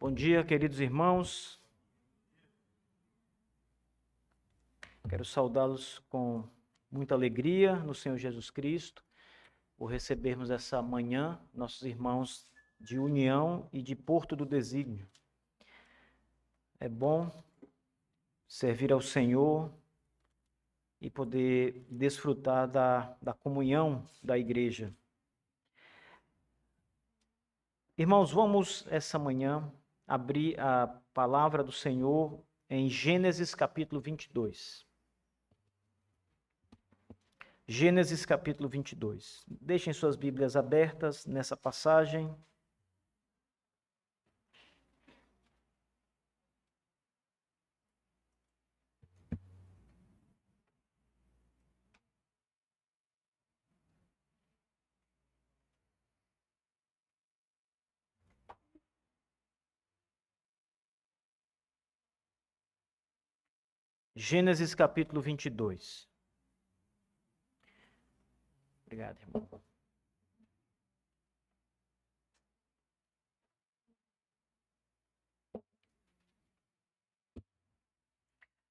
Bom dia, queridos irmãos. Quero saudá-los com muita alegria no Senhor Jesus Cristo, por recebermos essa manhã nossos irmãos de União e de Porto do Desígnio. É bom servir ao Senhor e poder desfrutar da comunhão da igreja. Irmãos, vamos essa manhã abrir a palavra do Senhor em Gênesis capítulo 22. Gênesis capítulo 22. Deixem suas Bíblias abertas nessa passagem. Gênesis capítulo 22. Obrigado, irmão.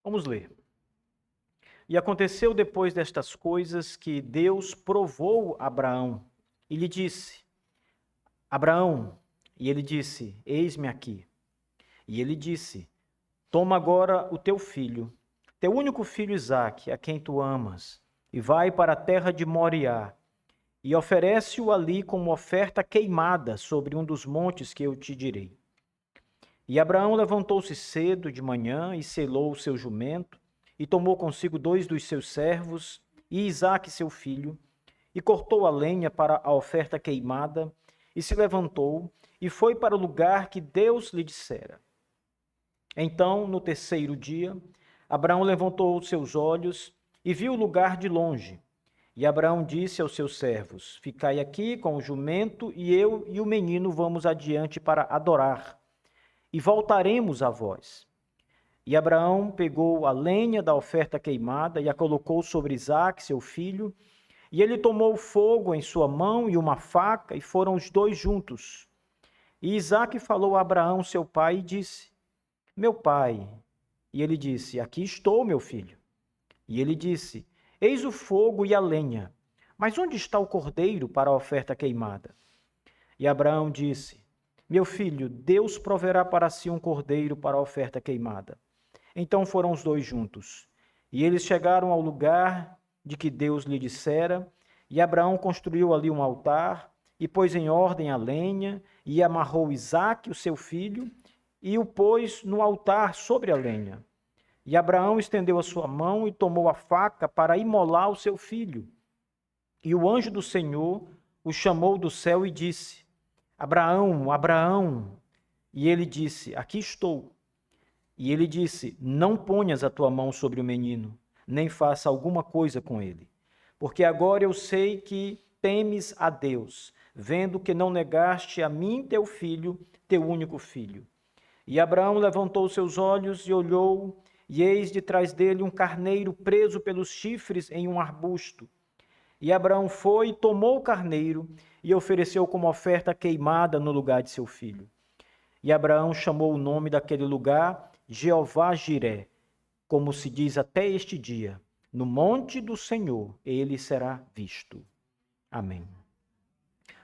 Vamos ler. E aconteceu depois destas coisas que Deus provou Abraão e lhe disse: Abraão, e ele disse: Eis-me aqui. E ele disse: Toma agora o teu filho, teu único filho Isaque, a quem tu amas, e vai para a terra de Moriá, e oferece-o ali como oferta queimada sobre um dos montes que eu te direi. E Abraão levantou-se cedo de manhã e selou o seu jumento, e tomou consigo 2 dos seus servos, e Isaque seu filho, e cortou a lenha para a oferta queimada, e se levantou, e foi para o lugar que Deus lhe dissera. Então, no terceiro dia, Abraão levantou os seus olhos, e viu o lugar de longe. E Abraão disse aos seus servos: Ficai aqui com o jumento, e eu e o menino vamos adiante para adorar, e voltaremos a vós. E Abraão pegou a lenha da oferta queimada e a colocou sobre Isaque, seu filho, e ele tomou fogo em sua mão e uma faca, e foram os 2 juntos. E Isaque falou a Abraão, seu pai, e disse: Meu pai. E ele disse: Aqui estou, meu filho. E ele disse: Eis o fogo e a lenha, mas onde está o cordeiro para a oferta queimada? E Abraão disse: Meu filho, Deus proverá para si um cordeiro para a oferta queimada. Então foram os 2 juntos. E eles chegaram ao lugar de que Deus lhe dissera, e Abraão construiu ali um altar, e pôs em ordem a lenha, e amarrou Isaque, o seu filho, e o pôs no altar sobre a lenha. E Abraão estendeu a sua mão e tomou a faca para imolar o seu filho. E o anjo do Senhor o chamou do céu e disse: Abraão, Abraão. E ele disse: Aqui estou. E ele disse: Não ponhas a tua mão sobre o menino, nem faça alguma coisa com ele. Porque agora eu sei que temes a Deus, vendo que não negaste a mim teu filho, teu único filho. E Abraão levantou seus olhos e olhou, e eis de trás dele um carneiro preso pelos chifres em um arbusto. E Abraão foi e tomou o carneiro e ofereceu como oferta queimada no lugar de seu filho. E Abraão chamou o nome daquele lugar Jeová Jiré, como se diz até este dia: no monte do Senhor ele será visto. Amém.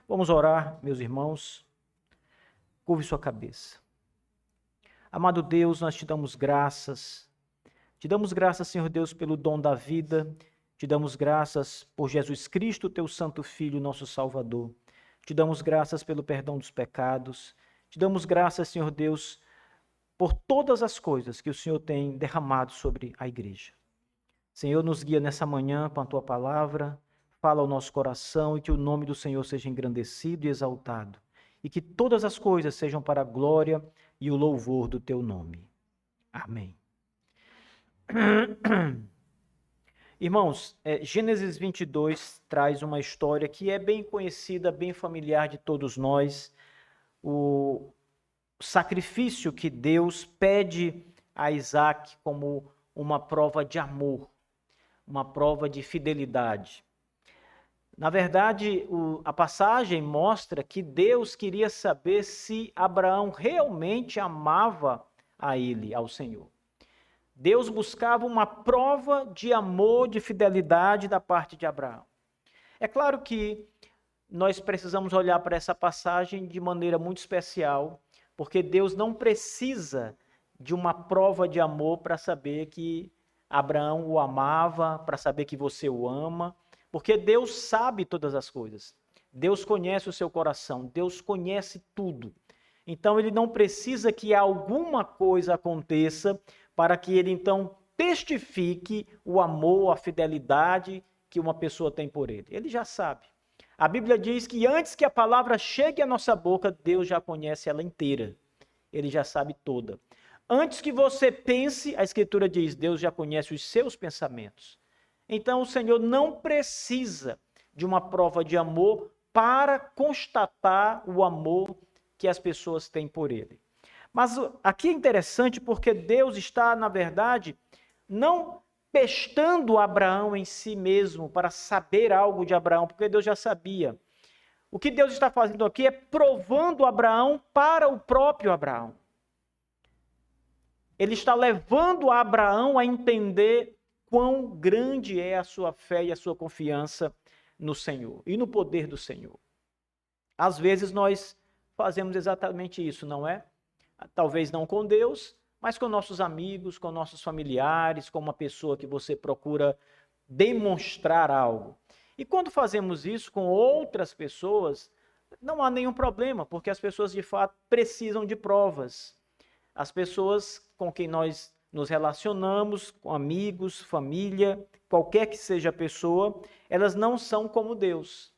Vamos orar, meus irmãos. Curve sua cabeça. Amado Deus, nós te damos graças. Te damos graças, Senhor Deus, pelo dom da vida. Te damos graças por Jesus Cristo, teu santo Filho, nosso Salvador. Te damos graças pelo perdão dos pecados. Te damos graças, Senhor Deus, por todas as coisas que o Senhor tem derramado sobre a igreja. Senhor, nos guia nessa manhã com a tua palavra, fala ao nosso coração e que o nome do Senhor seja engrandecido e exaltado, e que todas as coisas sejam para a glória e o louvor do teu nome. Amém. Irmãos, Gênesis 22 traz uma história que é bem conhecida, bem familiar de todos nós, o sacrifício que Deus pede a Isaque como uma prova de amor, uma prova de fidelidade. Na verdade, a passagem mostra que Deus queria saber se Abraão realmente amava a ele, ao Senhor. Deus buscava uma prova de amor, de fidelidade da parte de Abraão. É claro que nós precisamos olhar para essa passagem de maneira muito especial, porque Deus não precisa de uma prova de amor para saber que Abraão o amava, para saber que você o ama, porque Deus sabe todas as coisas. Deus conhece o seu coração, Deus conhece tudo. Então ele não precisa que alguma coisa aconteça para que ele então testifique o amor, a fidelidade que uma pessoa tem por ele. Ele já sabe. A Bíblia diz que antes que a palavra chegue à nossa boca, Deus já conhece ela inteira. Ele já sabe toda. Antes que você pense, a Escritura diz, Deus já conhece os seus pensamentos. Então o Senhor não precisa de uma prova de amor para constatar o amor que as pessoas têm por ele. Mas aqui é interessante porque Deus está, na verdade, não testando Abraão em si mesmo para saber algo de Abraão, porque Deus já sabia. O que Deus está fazendo aqui é provando Abraão para o próprio Abraão. Ele está levando Abraão a entender quão grande é a sua fé e a sua confiança no Senhor e no poder do Senhor. Às vezes nós fazemos exatamente isso, não é? Talvez não com Deus, mas com nossos amigos, com nossos familiares, com uma pessoa que você procura demonstrar algo. E quando fazemos isso com outras pessoas, não há nenhum problema, porque as pessoas de fato precisam de provas. As pessoas com quem nós nos relacionamos, com amigos, família, qualquer que seja a pessoa, elas não são como Deus.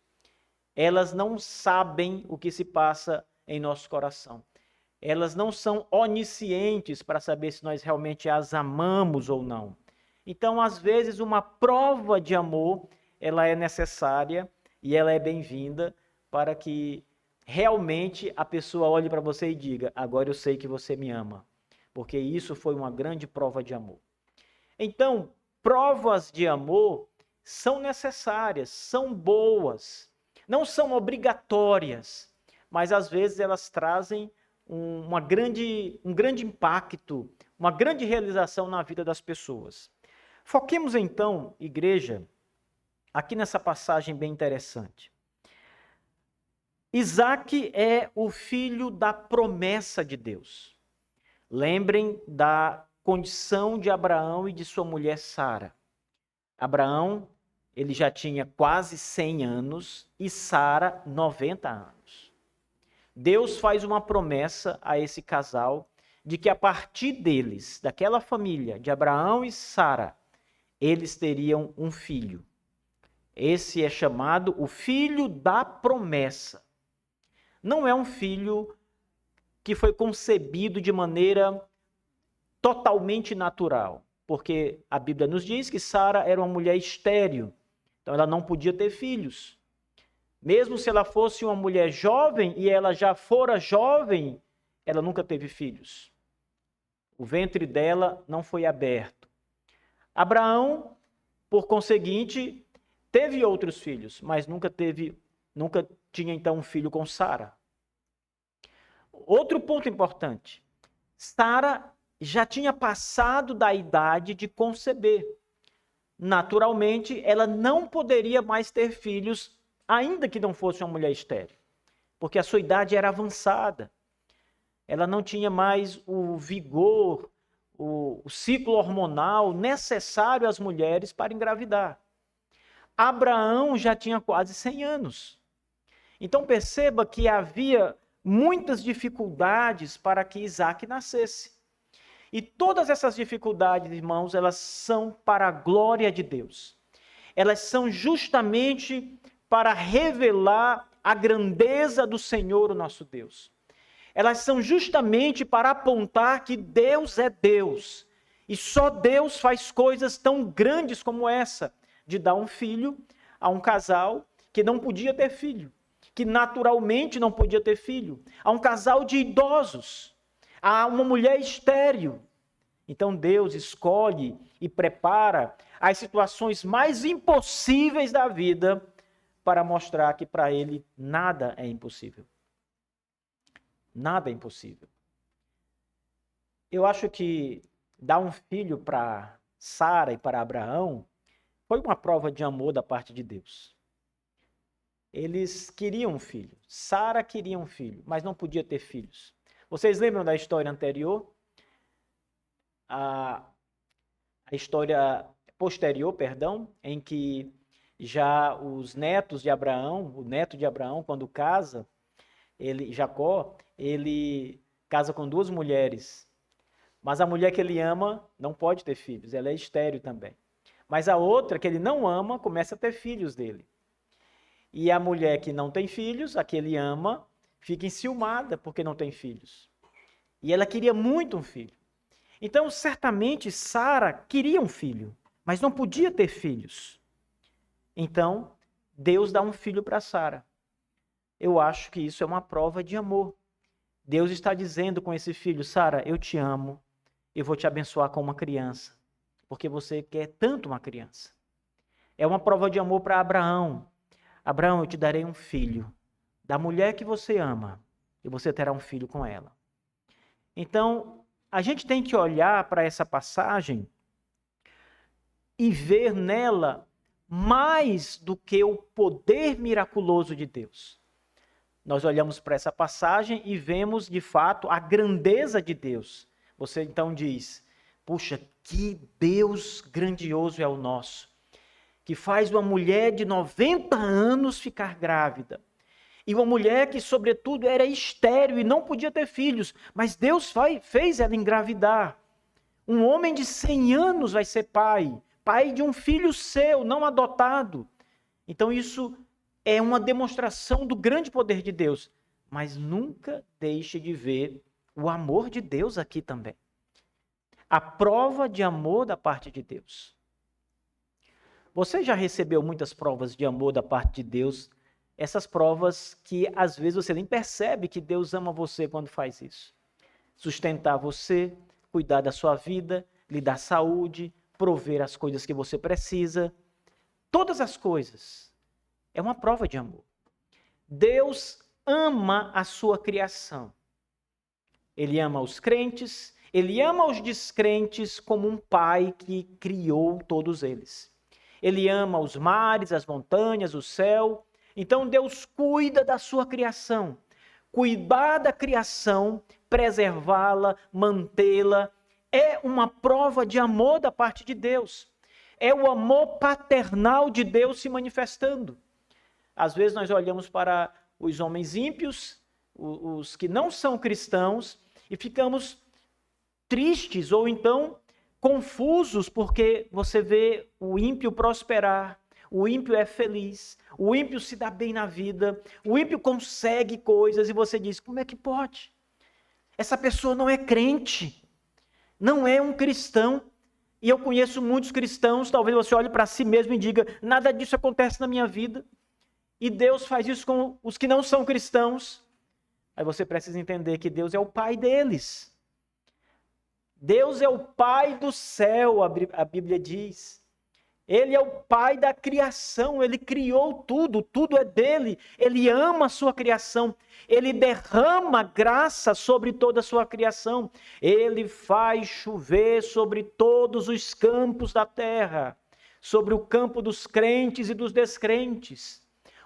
Elas não sabem o que se passa em nosso coração. Elas não são oniscientes para saber se nós realmente as amamos ou não. Então, às vezes, uma prova de amor, ela é necessária e ela é bem-vinda para que realmente a pessoa olhe para você e diga, agora eu sei que você me ama, porque isso foi uma grande prova de amor. Então, provas de amor são necessárias, são boas, não são obrigatórias, mas às vezes elas trazem um grande impacto, uma grande realização na vida das pessoas. Foquemos então, igreja, aqui nessa passagem bem interessante. Isaac é o filho da promessa de Deus. Lembrem da condição de Abraão e de sua mulher Sara. Abraão, ele já tinha quase 100 anos e Sara 90 anos. Deus faz uma promessa a esse casal de que a partir deles, daquela família de Abraão e Sara, eles teriam um filho. Esse é chamado o filho da promessa. Não é um filho que foi concebido de maneira totalmente natural, porque a Bíblia nos diz que Sara era uma mulher estéril, então ela não podia ter filhos. Mesmo se ela fosse uma mulher jovem e ela já fora jovem, ela nunca teve filhos. O ventre dela não foi aberto. Abraão, por conseguinte, teve outros filhos, mas nunca tinha então um filho com Sara. Outro ponto importante, Sara já tinha passado da idade de conceber. Naturalmente, ela não poderia mais ter filhos, ainda que não fosse uma mulher estéril, porque a sua idade era avançada. Ela não tinha mais o vigor, o ciclo hormonal necessário às mulheres para engravidar. Abraão já tinha quase 100 anos. Então perceba que havia muitas dificuldades para que Isaac nascesse. E todas essas dificuldades, irmãos, elas são para a glória de Deus. Elas são justamente para revelar a grandeza do Senhor, o nosso Deus. Elas são justamente para apontar que Deus é Deus. E só Deus faz coisas tão grandes como essa, de dar um filho a um casal que não podia ter filho, que naturalmente não podia ter filho, a um casal de idosos, a uma mulher estéril. Então Deus escolhe e prepara as situações mais impossíveis da vida para mostrar que para ele nada é impossível. Nada é impossível. Eu acho que dar um filho para Sara e para Abraão foi uma prova de amor da parte de Deus. Eles queriam um filho. Sara queria um filho, mas não podia ter filhos. Vocês lembram da história anterior? A história posterior, perdão, em que já os netos de Abraão, o neto de Abraão, quando casa, Jacó, ele casa com 2 mulheres. Mas a mulher que ele ama não pode ter filhos, ela é estéril também. Mas a outra, que ele não ama, começa a ter filhos dele. E a mulher que não tem filhos, a que ele ama, fica enciumada porque não tem filhos. E ela queria muito um filho. Então, certamente, Sara queria um filho, mas não podia ter filhos. Então, Deus dá um filho para Sara. Eu acho que isso é uma prova de amor. Deus está dizendo com esse filho: Sara, eu te amo, eu vou te abençoar com uma criança, porque você quer tanto uma criança. É uma prova de amor para Abraão. Abraão, eu te darei um filho da mulher que você ama, e você terá um filho com ela. Então, a gente tem que olhar para essa passagem e ver nela mais do que o poder miraculoso de Deus. Nós olhamos para essa passagem e vemos, de fato, a grandeza de Deus. Você então diz: puxa, que Deus grandioso é o nosso, que faz uma mulher de 90 anos ficar grávida. E uma mulher que, sobretudo, era estéril e não podia ter filhos, mas Deus fez ela engravidar. Um homem de 100 anos vai ser pai de um filho seu, não adotado. Então isso é uma demonstração do grande poder de Deus. Mas nunca deixe de ver o amor de Deus aqui também. A prova de amor da parte de Deus. Você já recebeu muitas provas de amor da parte de Deus? Essas provas que às vezes você nem percebe que Deus ama você quando faz isso. Sustentar você, cuidar da sua vida, lhe dar saúde, prover as coisas que você precisa. Todas as coisas. É uma prova de amor. Deus ama a sua criação. Ele ama os crentes, ele ama os descrentes como um pai que criou todos eles. Ele ama os mares, as montanhas, o céu. Então Deus cuida da sua criação. Cuidar da criação, preservá-la, mantê-la, é uma prova de amor da parte de Deus. É o amor paternal de Deus se manifestando. Às vezes nós olhamos para os homens ímpios, os que não são cristãos, e ficamos tristes ou então confusos porque você vê o ímpio prosperar, o ímpio é feliz, o ímpio se dá bem na vida, o ímpio consegue coisas e você diz: como é que pode? Essa pessoa não é crente, não é um cristão. E eu conheço muitos cristãos, talvez você olhe para si mesmo e diga: nada disso acontece na minha vida. E Deus faz isso com os que não são cristãos. Aí você precisa entender que Deus é o pai deles. Deus é o pai do céu, a Bíblia diz. Ele é o pai da criação, ele criou tudo, tudo é dele. Ele ama a sua criação, ele derrama graça sobre toda a sua criação. Ele faz chover sobre todos os campos da terra, sobre o campo dos crentes e dos descrentes.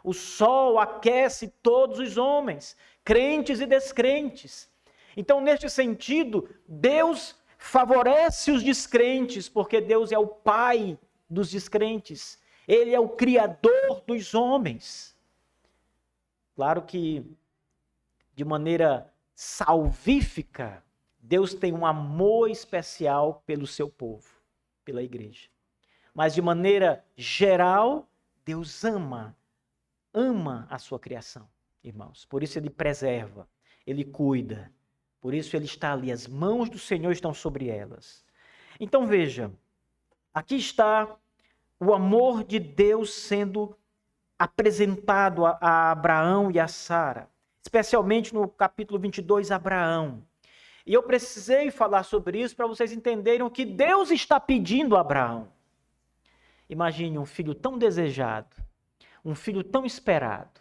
O sol aquece todos os homens, crentes e descrentes. Então, neste sentido, Deus favorece os descrentes, porque Deus é o pai dos descrentes. Ele é o criador dos homens. Claro que, de maneira salvífica, Deus tem um amor especial pelo seu povo, pela igreja. Mas, de maneira geral, Deus ama a sua criação, irmãos. Por isso ele preserva, ele cuida. Por isso ele está ali, as mãos do Senhor estão sobre elas. Então veja, aqui está o amor de Deus sendo apresentado a Abraão e a Sara, especialmente no capítulo 22, Abraão. E eu precisei falar sobre isso para vocês entenderem o que Deus está pedindo a Abraão. Imagine um filho tão desejado, um filho tão esperado,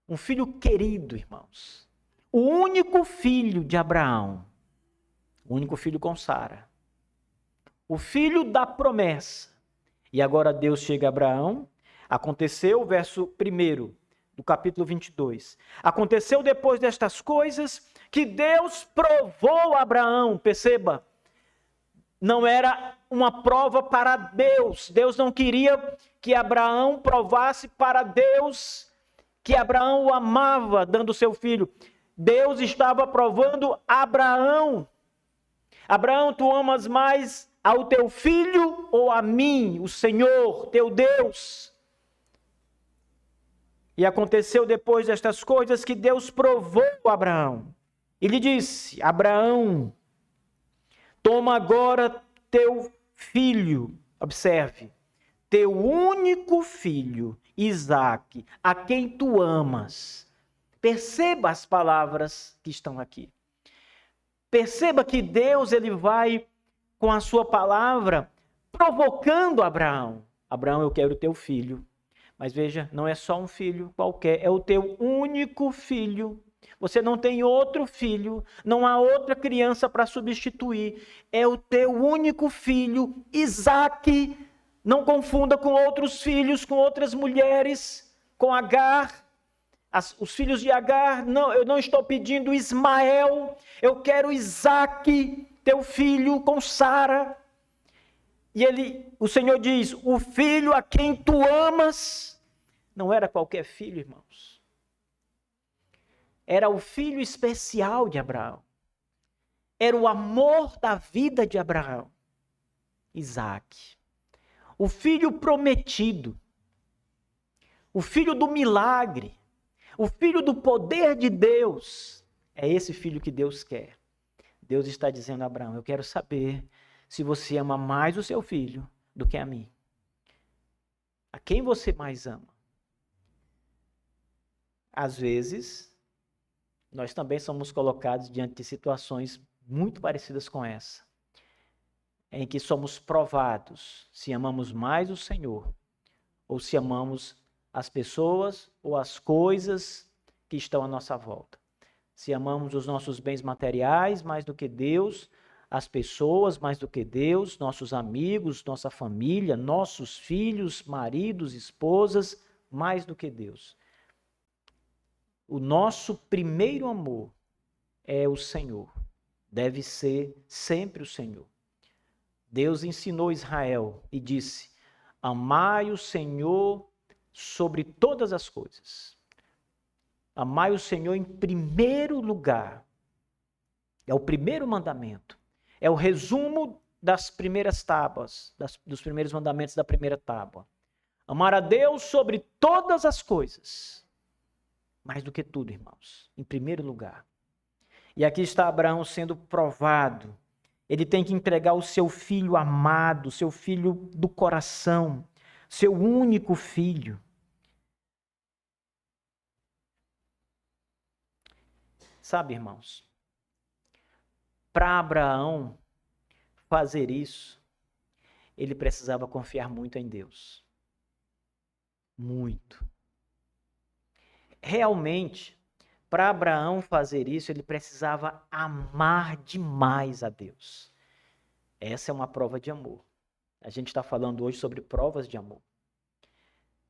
um filho querido, irmãos. O único filho de Abraão, o único filho com Sara, o filho da promessa. E agora Deus chega a Abraão. Aconteceu, verso 1 do capítulo 22. Aconteceu depois destas coisas que Deus provou a Abraão. Perceba, não era uma prova para Deus. Deus não queria que Abraão provasse para Deus que Abraão o amava, dando seu filho. Deus estava provando Abraão. Abraão, tu amas mais ao teu filho ou a mim, o Senhor, teu Deus? E aconteceu depois destas coisas que Deus provou Abraão. E lhe disse: Abraão, toma agora teu filho, observe, teu único filho, Isaque, a quem tu amas. Perceba as palavras que estão aqui. Perceba que Deus, ele vai com a sua palavra provocando Abraão. Abraão, eu quero teu filho. Mas veja, não é só um filho qualquer, é o teu único filho. Você não tem outro filho, não há outra criança para substituir. É o teu único filho, Isaque. Não confunda com outros filhos, com outras mulheres, com Agar. Os filhos de Agar, não, eu não estou pedindo Ismael, eu quero Isaque, teu filho, com Sara. E o Senhor diz, o filho a quem tu amas, não era qualquer filho, irmãos. Era o filho especial de Abraão. Era o amor da vida de Abraão, Isaque. O filho prometido, o filho do milagre, o filho do poder de Deus. É esse filho que Deus quer. Deus está dizendo a Abraão, eu quero saber se você ama mais o seu filho do que a mim. A quem você mais ama? Às vezes, nós também somos colocados diante de situações muito parecidas com essa, em que somos provados se amamos mais o Senhor ou se amamos as pessoas ou as coisas que estão à nossa volta. Se amamos os nossos bens materiais mais do que Deus, as pessoas mais do que Deus, nossos amigos, nossa família, nossos filhos, maridos, esposas, mais do que Deus. O nosso primeiro amor é o Senhor. Deve ser sempre o Senhor. Deus ensinou Israel e disse, amai o Senhor sobre todas as coisas. Amai o Senhor em primeiro lugar. É o primeiro mandamento. É o resumo das primeiras tábuas, dos primeiros mandamentos da primeira tábua. Amar a Deus sobre todas as coisas. Mais do que tudo, irmãos. Em primeiro lugar. E aqui está Abraão sendo provado. Ele tem que entregar o seu filho amado, seu filho do coração, seu único filho. Sabe, irmãos, para Abraão fazer isso, ele precisava confiar muito em Deus. Muito. Realmente, para Abraão fazer isso, ele precisava amar demais a Deus. Essa é uma prova de amor. A gente está falando hoje sobre provas de amor.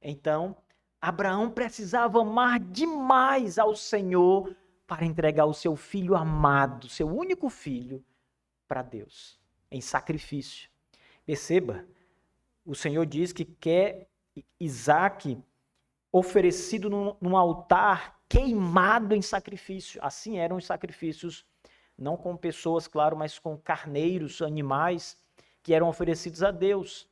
Então, Abraão precisava amar demais ao Senhor para entregar o seu filho amado, seu único filho, para Deus, em sacrifício. Perceba, o Senhor diz que quer Isaque oferecido num altar queimado em sacrifício. Assim eram os sacrifícios, não com pessoas, claro, mas com carneiros, animais, que eram oferecidos a Deus.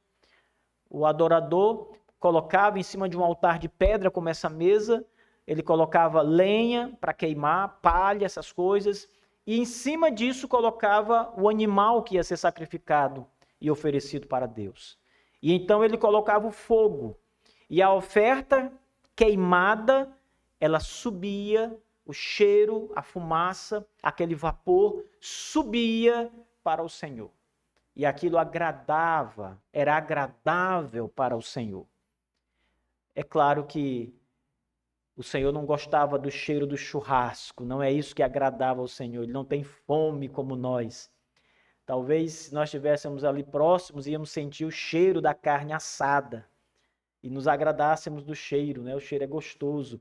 O adorador colocava em cima de um altar de pedra, como essa mesa, ele colocava lenha para queimar, palha, essas coisas, e em cima disso colocava o animal que ia ser sacrificado e oferecido para Deus. E então ele colocava o fogo, e a oferta queimada, ela subia, o cheiro, a fumaça, aquele vapor subia para o Senhor. E aquilo agradava, era agradável para o Senhor. É claro que o Senhor não gostava do cheiro do churrasco, não é isso que agradava ao Senhor, ele não tem fome como nós. Talvez se nós estivéssemos ali próximos, íamos sentir o cheiro da carne assada e nos agradássemos do cheiro, né? O cheiro é gostoso.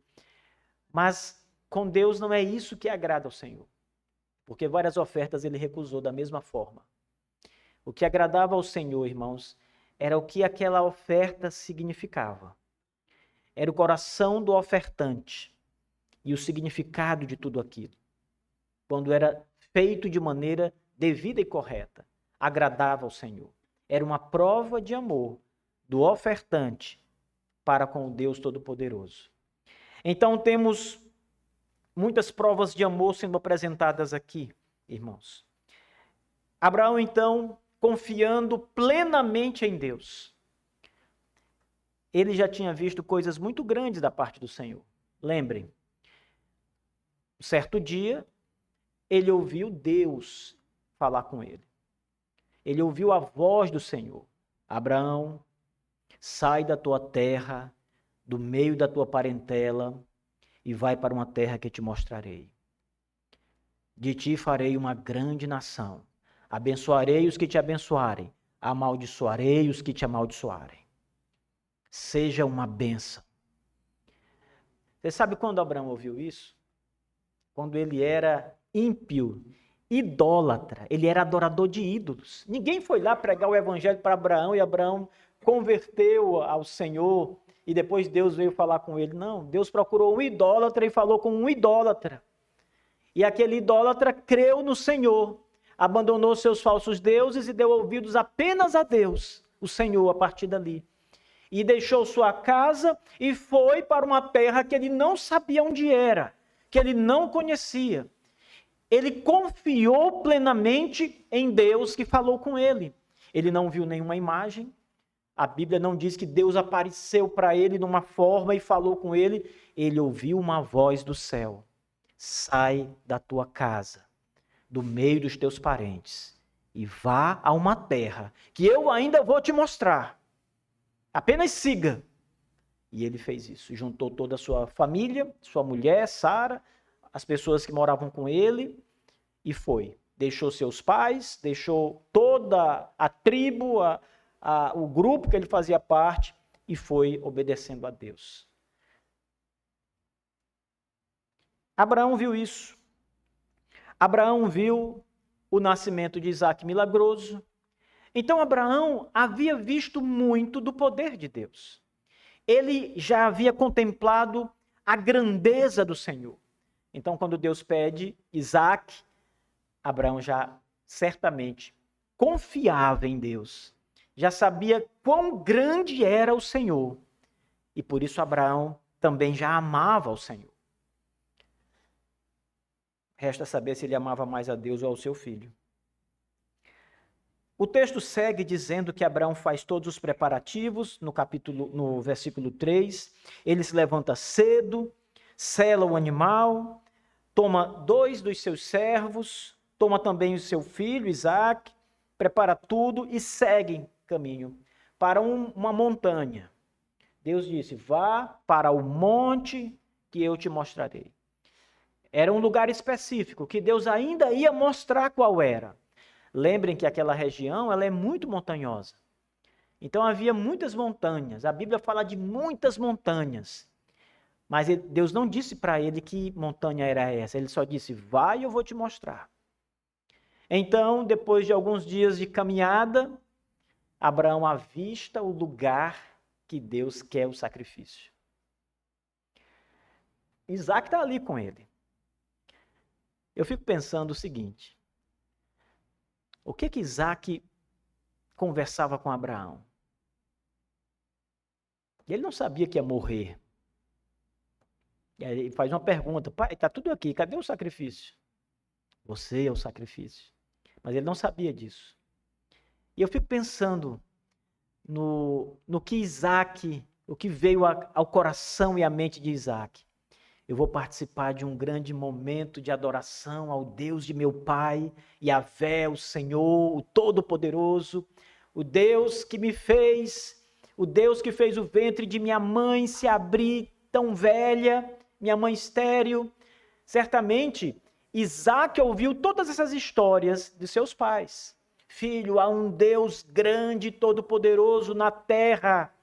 Mas com Deus não é isso que agrada ao Senhor, porque várias ofertas ele recusou da mesma forma. O que agradava ao Senhor, irmãos, era o que aquela oferta significava. Era o coração do ofertante e o significado de tudo aquilo. Quando era feito de maneira devida e correta, agradava ao Senhor. Era uma prova de amor do ofertante para com o Deus Todo-Poderoso. Então temos muitas provas de amor sendo apresentadas aqui, irmãos. Abraão, então, confiando plenamente em Deus, ele já tinha visto coisas muito grandes da parte do Senhor. Lembrem, um certo dia, ele ouviu Deus falar com ele. Ele ouviu a voz do Senhor. Abraão, sai da tua terra, do meio da tua parentela, e vai para uma terra que te mostrarei. De ti farei uma grande nação. Abençoarei os que te abençoarem, amaldiçoarei os que te amaldiçoarem. Seja uma bênção. Você sabe quando Abraão ouviu isso? Quando ele era ímpio, idólatra, ele era adorador de ídolos. Ninguém foi lá pregar o evangelho para Abraão e Abraão converteu ao Senhor e depois Deus veio falar com ele. Não, Deus procurou um idólatra e falou com um idólatra. E aquele idólatra creu no Senhor, abandonou seus falsos deuses e deu ouvidos apenas a Deus, o Senhor, a partir dali. E deixou sua casa e foi para uma terra que ele não sabia onde era, que ele não conhecia. Ele confiou plenamente em Deus que falou com ele. Ele não viu nenhuma imagem. A Bíblia não diz que Deus apareceu para ele numa forma e falou com ele. Ele ouviu uma voz do céu. Sai da tua casa, do meio dos teus parentes, e vá a uma terra que eu ainda vou te mostrar. Apenas siga. E ele fez isso. Juntou toda a sua família, sua mulher, Sara, as pessoas que moravam com ele, e foi. Deixou seus pais, deixou toda a tribo, o grupo que ele fazia parte, e foi obedecendo a Deus. Abraão viu isso. Abraão viu o nascimento de Isaac milagroso. Então Abraão havia visto muito do poder de Deus. Ele já havia contemplado a grandeza do Senhor. Então, quando Deus pede Isaac, Abraão já certamente confiava em Deus. Já sabia quão grande era o Senhor. E por isso Abraão também já amava o Senhor. Resta saber se ele amava mais a Deus ou ao seu filho. O texto segue dizendo que Abraão faz todos os preparativos, no versículo 3. Ele se levanta cedo, sela o animal, toma 2 dos seus servos, toma também o seu filho, Isaac, prepara tudo e segue caminho para uma montanha. Deus disse, vá para o monte que eu te mostrarei. Era um lugar específico que Deus ainda ia mostrar qual era. Lembrem que aquela região ela é muito montanhosa. Então havia muitas montanhas. A Bíblia fala de muitas montanhas. Mas Deus não disse para ele que montanha era essa. Ele só disse, vai, eu vou te mostrar. Então, depois de alguns dias de caminhada, Abraão avista o lugar que Deus quer o sacrifício. Isaac está ali com ele. Eu fico pensando o seguinte. O que Isaac conversava com Abraão? Ele não sabia que ia morrer. E aí ele faz uma pergunta, pai, está tudo aqui, cadê o sacrifício? Você é o sacrifício. Mas ele não sabia disso. E eu fico pensando no que Isaac, o que veio ao coração e à mente de Isaac. Eu vou participar de um grande momento de adoração ao Deus de meu pai, Yahvé, o Senhor, o Todo-Poderoso, o Deus que me fez, o Deus que fez o ventre de minha mãe se abrir tão velha, minha mãe estéril. Certamente, Isaac ouviu todas essas histórias de seus pais. Filho, há um Deus grande e todo-poderoso na terra,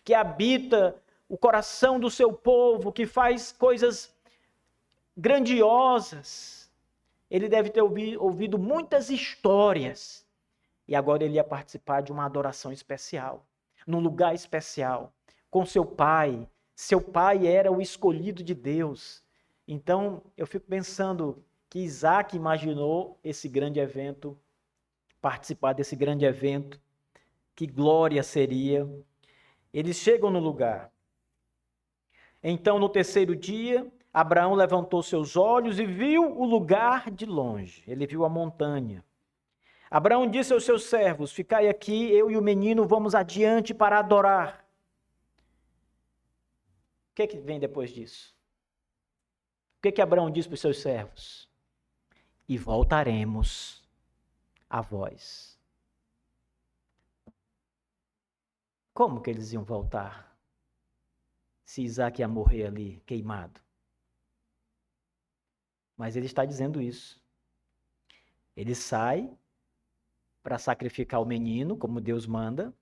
que habita o coração do seu povo, que faz coisas grandiosas. Ele deve ter ouvido muitas histórias. E agora ele ia participar de uma adoração especial, num lugar especial, com seu pai. Seu pai era o escolhido de Deus. Então, eu fico pensando que Isaac imaginou esse grande evento, participar desse grande evento. Que glória seria. Eles chegam no lugar. Então, no terceiro dia, Abraão levantou seus olhos e viu o lugar de longe. Ele viu a montanha. Abraão disse aos seus servos: ficai aqui, eu e o menino vamos adiante para adorar. O que vem depois disso? O que Abraão disse para os seus servos? E voltaremos a vós. Como que eles iam voltar? Se Isaac ia morrer ali, queimado. Mas ele está dizendo isso. Ele sai para sacrificar o menino, como Deus manda.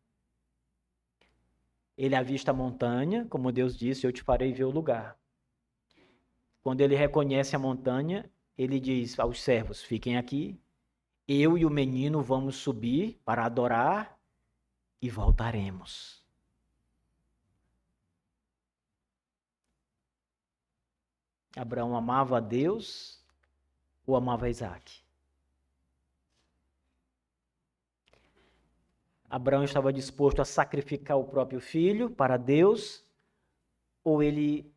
Ele avista a montanha, como Deus disse, eu te farei ver o lugar. Quando ele reconhece a montanha, ele diz aos servos, fiquem aqui, eu e o menino vamos subir para adorar e voltaremos. Abraão amava a Deus ou amava Isaac? Abraão estava disposto a sacrificar o próprio filho para Deus, ou ele,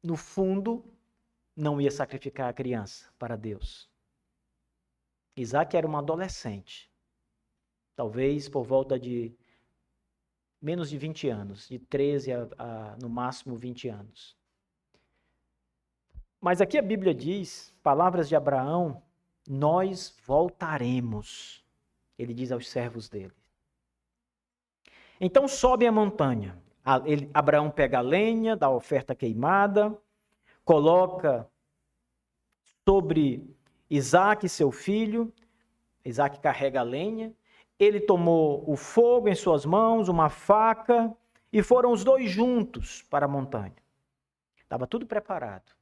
no fundo, não ia sacrificar a criança para Deus? Isaac era um adolescente, talvez por volta de menos de 20 anos, de 13 a no máximo 20 anos. Mas aqui a Bíblia diz, palavras de Abraão, nós voltaremos, ele diz aos servos dele. Então sobe a montanha. Abraão pega a lenha da oferta queimada, coloca sobre Isaac, seu filho. Isaac carrega a lenha. Ele tomou o fogo em suas mãos, uma faca, e foram os dois juntos para a montanha. Estava tudo preparado.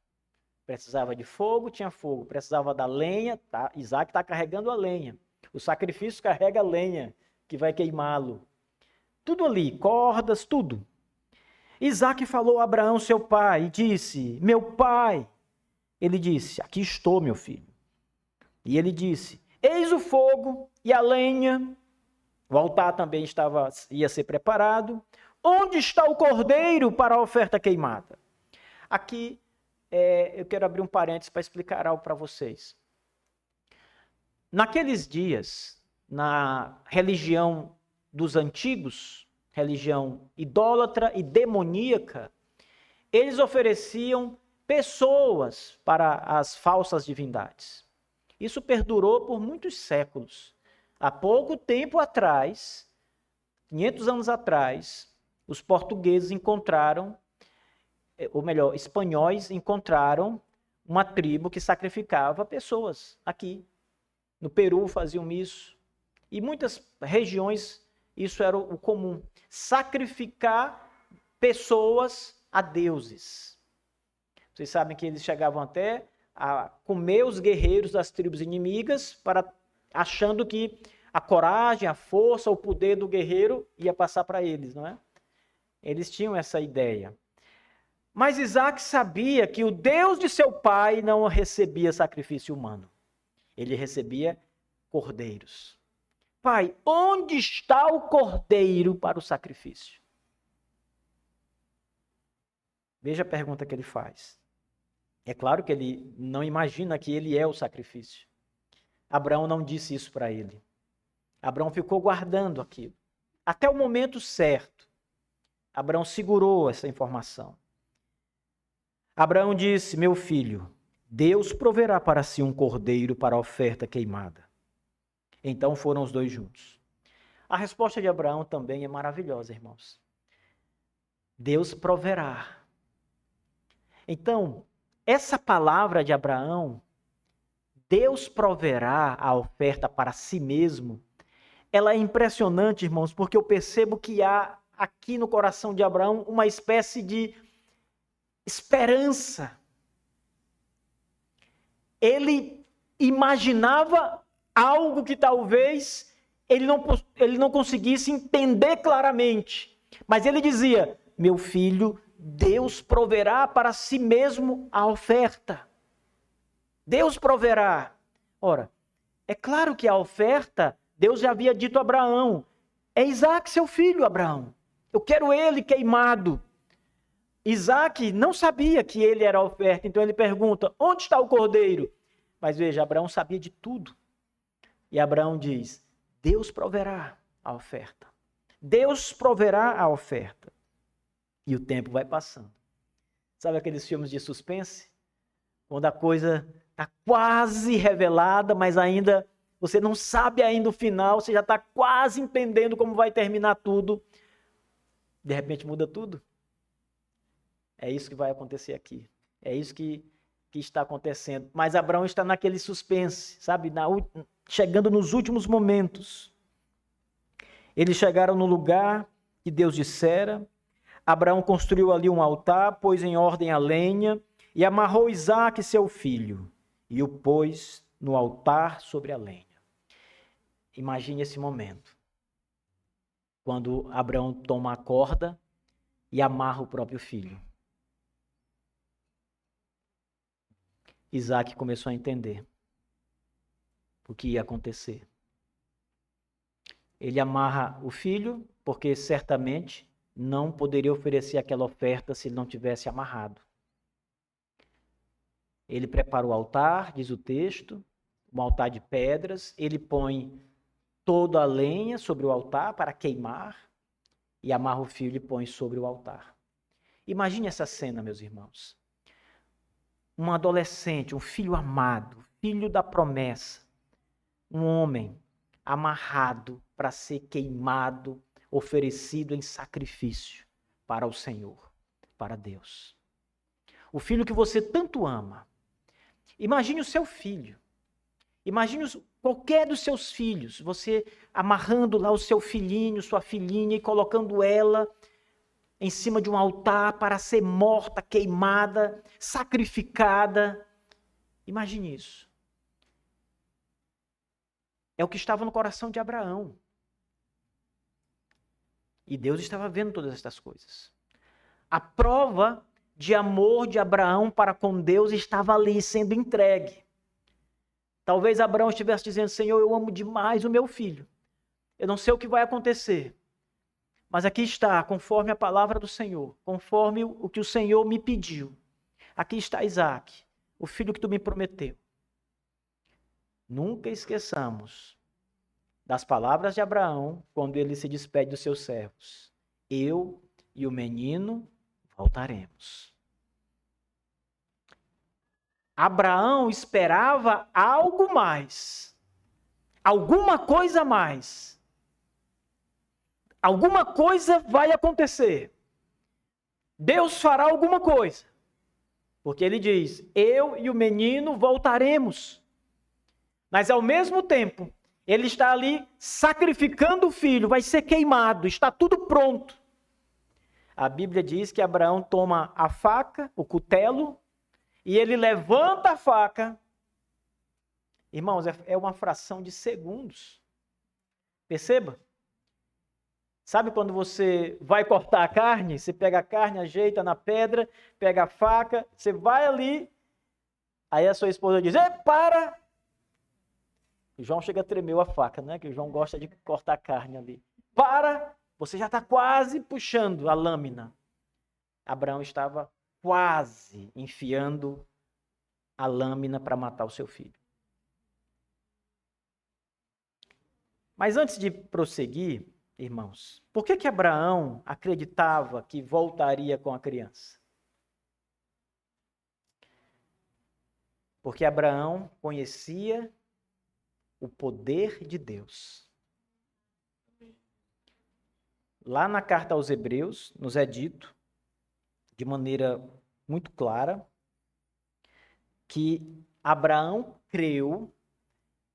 Precisava de fogo, tinha fogo. Precisava da lenha, tá? Isaac está carregando a lenha. O sacrifício carrega a lenha, que vai queimá-lo. Tudo ali, cordas, tudo. Isaac falou a Abraão, seu pai, e disse, meu pai. Ele disse, aqui estou, meu filho. E ele disse, eis o fogo e a lenha. O altar também ia ser preparado. Onde está o cordeiro para a oferta queimada? Aqui, eu quero abrir um parênteses para explicar algo para vocês. Naqueles dias, na religião dos antigos, religião idólatra e demoníaca, eles ofereciam pessoas para as falsas divindades. Isso perdurou por muitos séculos. Há pouco tempo atrás, 500 anos atrás, os portugueses encontraram, ou melhor, espanhóis encontraram uma tribo que sacrificava pessoas aqui. No Peru faziam isso. E muitas regiões isso era o comum. Sacrificar pessoas a deuses. Vocês sabem que eles chegavam até a comer os guerreiros das tribos inimigas, achando que a coragem, a força, o poder do guerreiro ia passar para eles, não é? Eles tinham essa ideia. Mas Isaac sabia que o Deus de seu pai não recebia sacrifício humano. Ele recebia cordeiros. Pai, onde está o cordeiro para o sacrifício? Veja a pergunta que ele faz. É claro que ele não imagina que ele é o sacrifício. Abraão não disse isso para ele. Abraão ficou guardando aquilo. Até o momento certo, Abraão segurou essa informação. Abraão disse, meu filho, Deus proverá para si um cordeiro para a oferta queimada. Então foram os dois juntos. A resposta de Abraão também é maravilhosa, irmãos. Deus proverá. Então, essa palavra de Abraão, Deus proverá a oferta para si mesmo, ela é impressionante, irmãos, porque eu percebo que há aqui no coração de Abraão uma espécie de esperança. Ele imaginava algo que talvez ele não conseguisse entender claramente, mas ele dizia: meu filho, Deus proverá para si mesmo a oferta. Deus proverá. Ora, é claro que a oferta, Deus já havia dito a Abraão: é Isaque seu filho, Abraão. Eu quero ele queimado. Isaque não sabia que ele era a oferta, então ele pergunta: onde está o cordeiro? Mas veja, Abraão sabia de tudo. E Abraão diz: Deus proverá a oferta. Deus proverá a oferta. E o tempo vai passando. Sabe aqueles filmes de suspense? Quando a coisa está quase revelada, mas ainda você não sabe ainda o final, você já está quase entendendo como vai terminar tudo. De repente muda tudo. É isso que vai acontecer aqui. É isso que está acontecendo. Mas Abraão está naquele suspense, sabe? Chegando nos últimos momentos. Eles chegaram no lugar que Deus dissera. Abraão construiu ali um altar, pôs em ordem a lenha e amarrou Isaque, seu filho, e o pôs no altar sobre a lenha. Imagine esse momento. Quando Abraão toma a corda e amarra o próprio filho. Isaque começou a entender o que ia acontecer. Ele amarra o filho, porque certamente não poderia oferecer aquela oferta se ele não tivesse amarrado. Ele prepara o altar, diz o texto, um altar de pedras, ele põe toda a lenha sobre o altar para queimar e amarra o filho e põe sobre o altar. Imagine essa cena, meus irmãos. Um adolescente, um filho amado, filho da promessa, um homem amarrado para ser queimado, oferecido em sacrifício para o Senhor, para Deus. O filho que você tanto ama. Imagine o seu filho. Imagine qualquer dos seus filhos, você amarrando lá o seu filhinho, sua filhinha e colocando ela em cima de um altar para ser morta, queimada, sacrificada. Imagine isso. É o que estava no coração de Abraão. E Deus estava vendo todas estas coisas. A prova de amor de Abraão para com Deus estava ali sendo entregue. Talvez Abraão estivesse dizendo: Senhor, eu amo demais o meu filho. Eu não sei o que vai acontecer. Mas aqui está, conforme a palavra do Senhor, conforme o que o Senhor me pediu. Aqui está Isaque, o filho que tu me prometeu. Nunca esqueçamos das palavras de Abraão quando ele se despede dos seus servos. Eu e o menino voltaremos. Abraão esperava algo mais, alguma coisa a mais. Alguma coisa vai acontecer. Deus fará alguma coisa. Porque ele diz: eu e o menino voltaremos. Mas ao mesmo tempo, ele está ali sacrificando o filho, vai ser queimado, está tudo pronto. A Bíblia diz que Abraão toma a faca, o cutelo, e ele levanta a faca. Irmãos, é uma fração de segundos. Perceba? Sabe quando você vai cortar a carne? Você pega a carne, ajeita na pedra, pega a faca, você vai ali, aí a sua esposa diz: ei, para! O João chega a tremer a faca, né? Que o João gosta de cortar carne ali. Para! Você já está quase puxando a lâmina. Abraão estava quase enfiando a lâmina para matar o seu filho. Mas antes de prosseguir, irmãos, por que Abraão acreditava que voltaria com a criança? Porque Abraão conhecia o poder de Deus. Lá na carta aos Hebreus, nos é dito de maneira muito clara que Abraão creu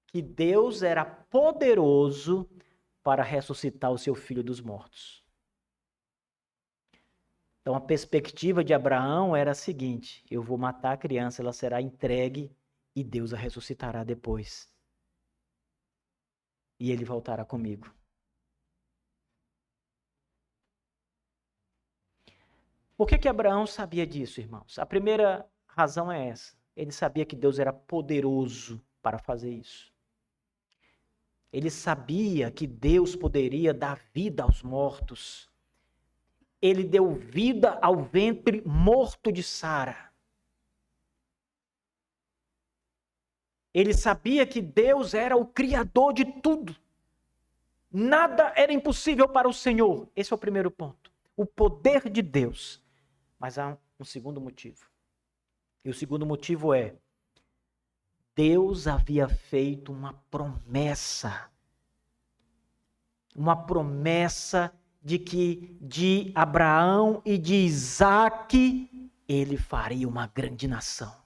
que Deus era poderoso para ressuscitar o seu filho dos mortos. Então a perspectiva de Abraão era a seguinte: eu vou matar a criança, ela será entregue e Deus a ressuscitará depois. E ele voltará comigo. Por que Abraão sabia disso, irmãos? A primeira razão é essa. Ele sabia que Deus era poderoso para fazer isso. Ele sabia que Deus poderia dar vida aos mortos. Ele deu vida ao ventre morto de Sara. Ele sabia que Deus era o criador de tudo. Nada era impossível para o Senhor. Esse é o primeiro ponto. O poder de Deus. Mas há um segundo motivo. E o segundo motivo é: Deus havia feito uma promessa. Uma promessa de que de Abraão e de Isaque ele faria uma grande nação.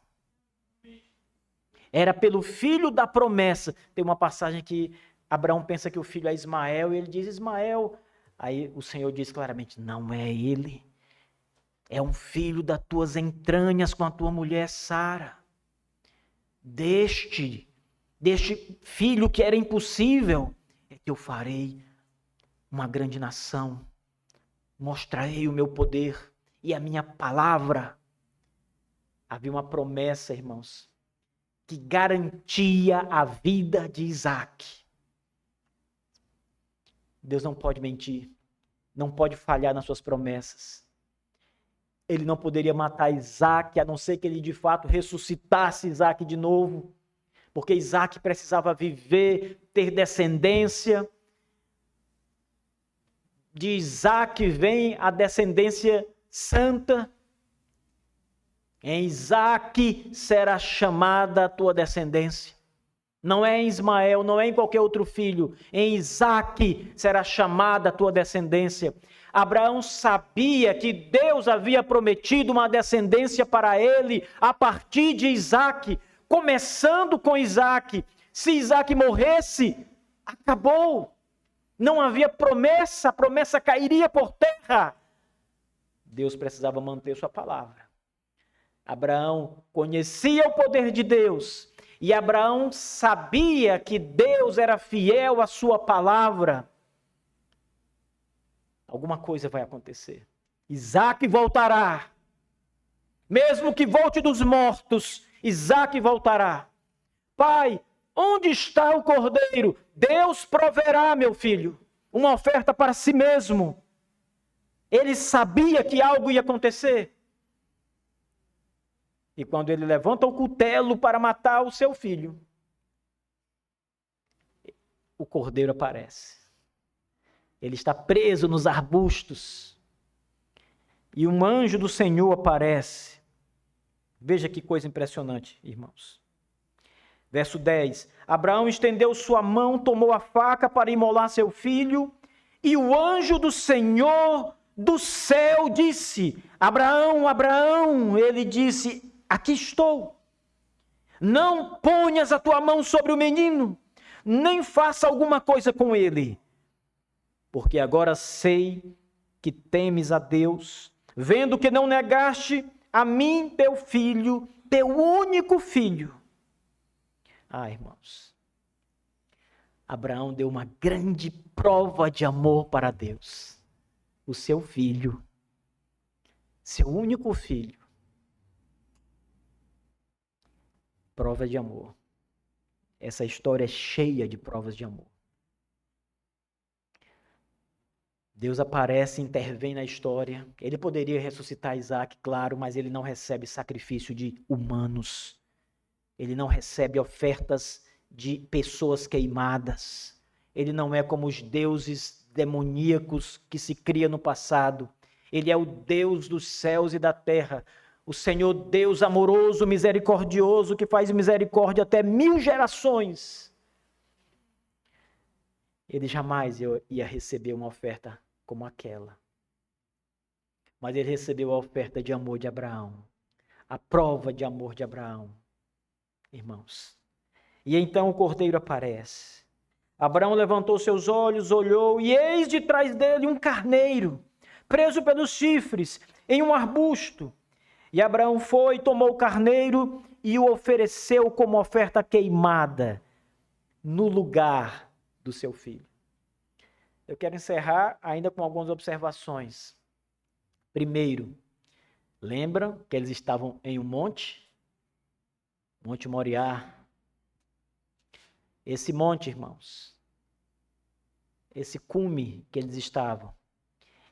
Era pelo filho da promessa. Tem uma passagem que Abraão pensa que o filho é Ismael e ele diz Ismael. Aí o Senhor diz claramente: não é ele. É um filho das tuas entranhas com a tua mulher Sara. Deste filho que era impossível, é que eu farei uma grande nação. Mostrarei o meu poder e a minha palavra. Havia uma promessa, irmãos, que garantia a vida de Isaque. Deus não pode mentir, não pode falhar nas suas promessas. Ele não poderia matar Isaque, a não ser que ele de fato ressuscitasse Isaque de novo, porque Isaque precisava viver, ter descendência. De Isaque vem a descendência santa. Em Isaque será chamada a tua descendência. Não é em Ismael, não é em qualquer outro filho. Em Isaque será chamada a tua descendência. Abraão sabia que Deus havia prometido uma descendência para ele a partir de Isaque, começando com Isaque. Se Isaque morresse, acabou. Não havia promessa, a promessa cairia por terra. Deus precisava manter sua palavra. Abraão conhecia o poder de Deus e Abraão sabia que Deus era fiel à sua palavra. Alguma coisa vai acontecer. Isaque voltará. Mesmo que volte dos mortos, Isaque voltará. Pai, onde está o cordeiro? Deus proverá, meu filho, uma oferta para si mesmo. Ele sabia que algo ia acontecer. E quando ele levanta o cutelo para matar o seu filho, o cordeiro aparece. Ele está preso nos arbustos. E um anjo do Senhor aparece. Veja que coisa impressionante, irmãos. Verso 10. Abraão estendeu sua mão, tomou a faca para imolar seu filho, e o anjo do Senhor do céu disse: Abraão, Abraão. Ele disse: aqui estou. Não ponhas a tua mão sobre o menino, nem faça alguma coisa com ele, porque agora sei que temes a Deus, vendo que não negaste a mim teu filho, teu único filho. Irmãos, Abraão deu uma grande prova de amor para Deus. O seu filho, seu único filho. Prova de amor. Essa história é cheia de provas de amor. Deus aparece, intervém na história. Ele poderia ressuscitar Isaque, claro, mas ele não recebe sacrifício de humanos. Ele não recebe ofertas de pessoas queimadas. Ele não é como os deuses demoníacos que se cria no passado. Ele é o Deus dos céus e da terra. O Senhor Deus amoroso, misericordioso, que faz misericórdia até 1000 gerações. Ele jamais ia receber uma oferta como aquela. mas ele recebeu a oferta de amor de Abraão, a prova de amor de Abraão, irmãos. E então o cordeiro aparece. Abraão levantou seus olhos, olhou, e eis de trás dele um carneiro, preso pelos chifres, em um arbusto. E Abraão foi, tomou o carneiro e o ofereceu como oferta queimada no lugar do seu filho. Eu quero encerrar ainda com algumas observações. Primeiro, lembram que eles estavam em um monte? Monte Moriá. Esse monte, irmãos, esse cume que eles estavam,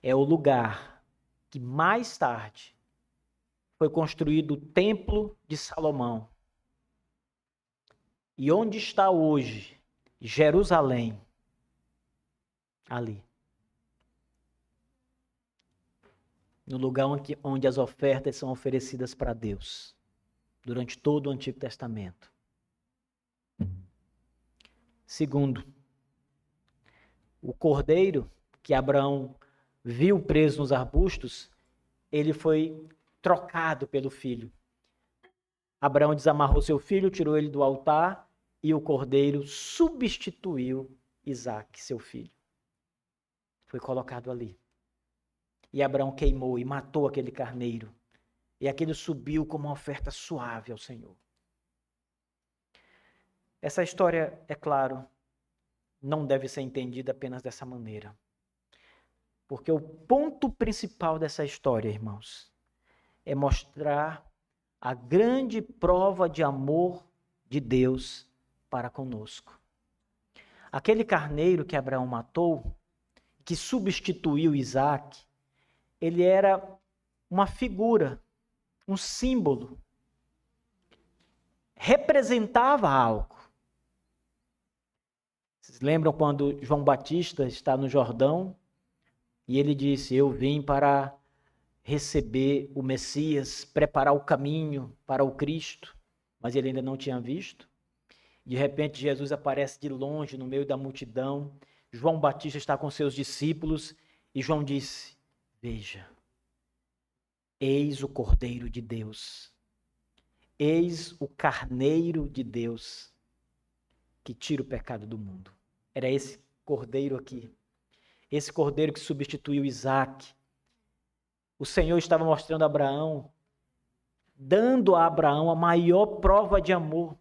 é o lugar que mais tarde foi construído o Templo de Salomão. E onde está hoje Jerusalém? Ali. No lugar onde as ofertas são oferecidas para Deus, durante todo o Antigo Testamento. Segundo, o cordeiro que Abraão viu preso nos arbustos, ele foi trocado pelo filho. Abraão desamarrou seu filho, tirou ele do altar e o cordeiro substituiu Isaque, seu filho. Foi colocado ali. E Abraão queimou e matou aquele carneiro. E aquele subiu como uma oferta suave ao Senhor. Essa história, é claro, não deve ser entendida apenas dessa maneira. Porque o ponto principal dessa história, irmãos, é mostrar a grande prova de amor de Deus para conosco. Aquele carneiro que Abraão matou, que substituiu Isaque, ele era uma figura, um símbolo, representava algo. Vocês lembram quando João Batista está no Jordão e ele disse: eu vim para receber o Messias, preparar o caminho para o Cristo, mas ele ainda não tinha visto. De repente Jesus aparece de longe no meio da multidão, João Batista está com seus discípulos e João disse: veja, eis o Cordeiro de Deus, eis o Carneiro de Deus que tira o pecado do mundo. Era esse Cordeiro aqui, esse Cordeiro que substituiu Isaque. O Senhor estava mostrando a Abraão, dando a Abraão a maior prova de amor,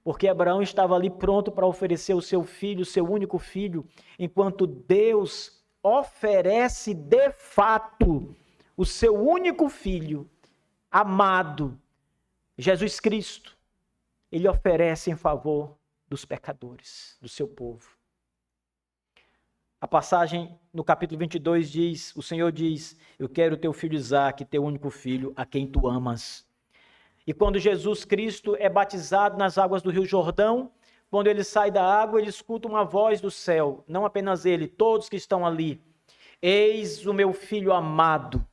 porque Abraão estava ali pronto para oferecer o seu filho, o seu único filho, enquanto Deus oferece de fato o seu único filho, amado, Jesus Cristo. Ele oferece em favor dos pecadores, do seu povo. A passagem no capítulo 22 diz, o Senhor diz: eu quero teu filho Isaque, teu único filho, a quem tu amas. E quando Jesus Cristo é batizado nas águas do Rio Jordão, quando ele sai da água, ele escuta uma voz do céu, não apenas ele, todos que estão ali: eis o meu filho amado.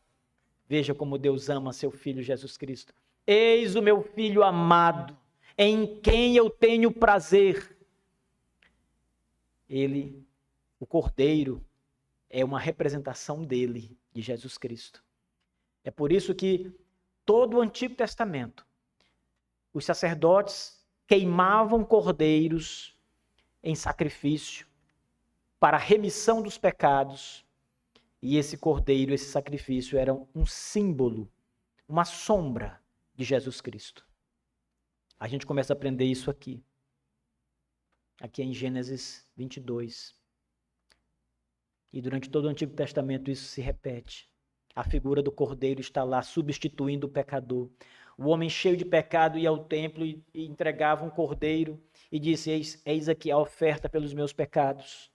Veja como Deus ama seu filho Jesus Cristo. Eis o meu filho amado, em quem eu tenho prazer. Ele, o Cordeiro, é uma representação dele, de Jesus Cristo. É por isso que todo o Antigo Testamento, os sacerdotes queimavam cordeiros em sacrifício para a remissão dos pecados. E esse cordeiro, esse sacrifício, era um símbolo, uma sombra de Jesus Cristo. A gente começa a aprender isso aqui em Gênesis 22. E durante todo o Antigo Testamento isso se repete. A figura do cordeiro está lá substituindo o pecador. O homem cheio de pecado ia ao templo e entregava um cordeiro e disse: eis aqui a oferta pelos meus pecados.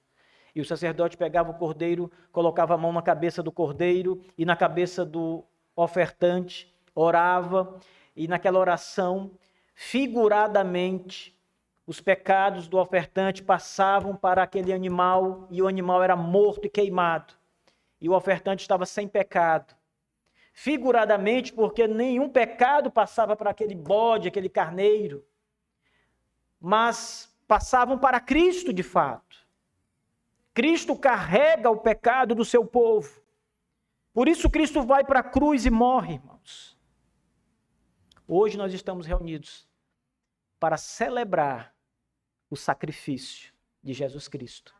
E o sacerdote pegava o cordeiro, colocava a mão na cabeça do cordeiro e na cabeça do ofertante, orava, e naquela oração, figuradamente, os pecados do ofertante passavam para aquele animal e o animal era morto e queimado. E o ofertante estava sem pecado. Figuradamente, porque nenhum pecado passava para aquele bode, aquele carneiro, mas passavam para Cristo de fato. Cristo carrega o pecado do seu povo. Por isso Cristo vai para a cruz e morre, irmãos. Hoje nós estamos reunidos para celebrar o sacrifício de Jesus Cristo.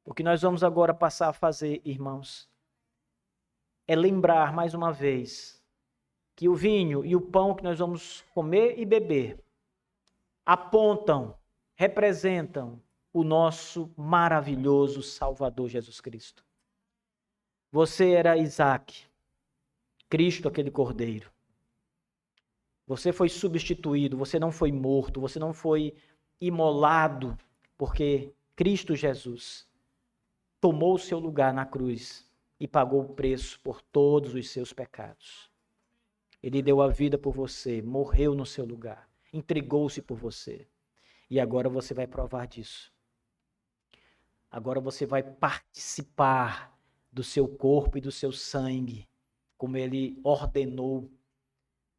O que nós vamos agora passar a fazer, irmãos, é lembrar mais uma vez que o vinho e o pão que nós vamos comer e beber apontam, representam o nosso maravilhoso Salvador Jesus Cristo. Você era Isaac, Cristo, aquele cordeiro. Você foi substituído, você não foi morto, você não foi imolado, porque Cristo Jesus tomou o seu lugar na cruz e pagou o preço por todos os seus pecados. Ele deu a vida por você, morreu no seu lugar, entregou-se por você. E agora você vai provar disso. Agora você vai participar do seu corpo e do seu sangue, como ele ordenou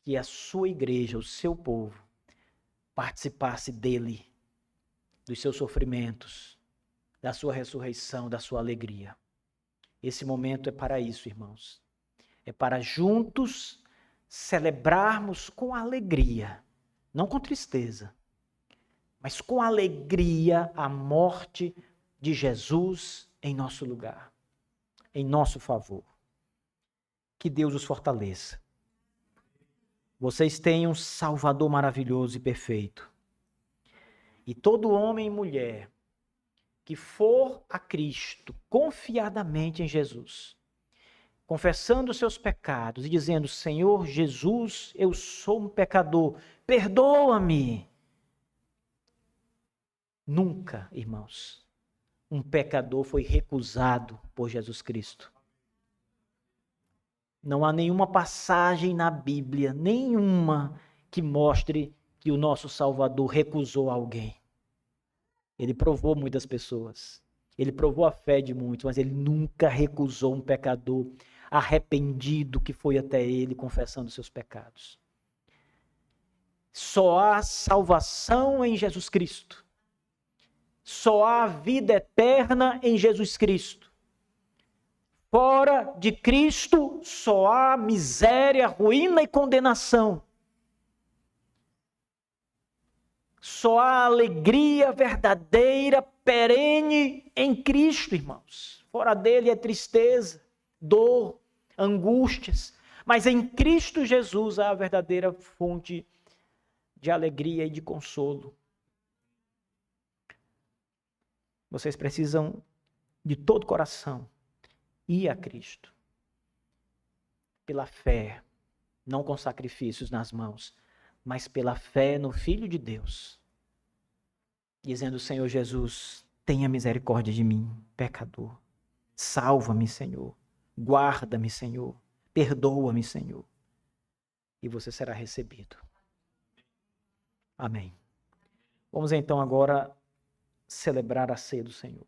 que a sua igreja, o seu povo, participasse dele, dos seus sofrimentos, da sua ressurreição, da sua alegria. Esse momento é para isso, irmãos. É para juntos celebrarmos com alegria, não com tristeza, mas com alegria a morte de Jesus em nosso lugar, em nosso favor. Que Deus os fortaleça. Vocês têm um Salvador maravilhoso e perfeito. E todo homem e mulher que for a Cristo confiadamente em Jesus, confessando os seus pecados e dizendo: Senhor Jesus, eu sou um pecador, perdoa-me. Nunca, irmãos, um pecador foi recusado por Jesus Cristo. Não há nenhuma passagem na Bíblia, nenhuma, que mostre que o nosso Salvador recusou alguém. Ele provou muitas pessoas. Ele provou a fé de muitos, mas ele nunca recusou um pecador arrependido que foi até ele confessando seus pecados. Só há salvação em Jesus Cristo. Só há vida eterna em Jesus Cristo. Fora de Cristo só há miséria, ruína e condenação. Só há alegria verdadeira, perene em Cristo, irmãos. Fora dele é tristeza, dor, angústias. Mas em Cristo Jesus há a verdadeira fonte de alegria e de consolo. Vocês precisam, de todo o coração, ir a Cristo. Pela fé, não com sacrifícios nas mãos, mas pela fé no Filho de Deus. Dizendo: Senhor Jesus, tenha misericórdia de mim, pecador. Salva-me, Senhor. Guarda-me, Senhor. Perdoa-me, Senhor. E você será recebido. Amém. Vamos então agora celebrar a ceia do Senhor.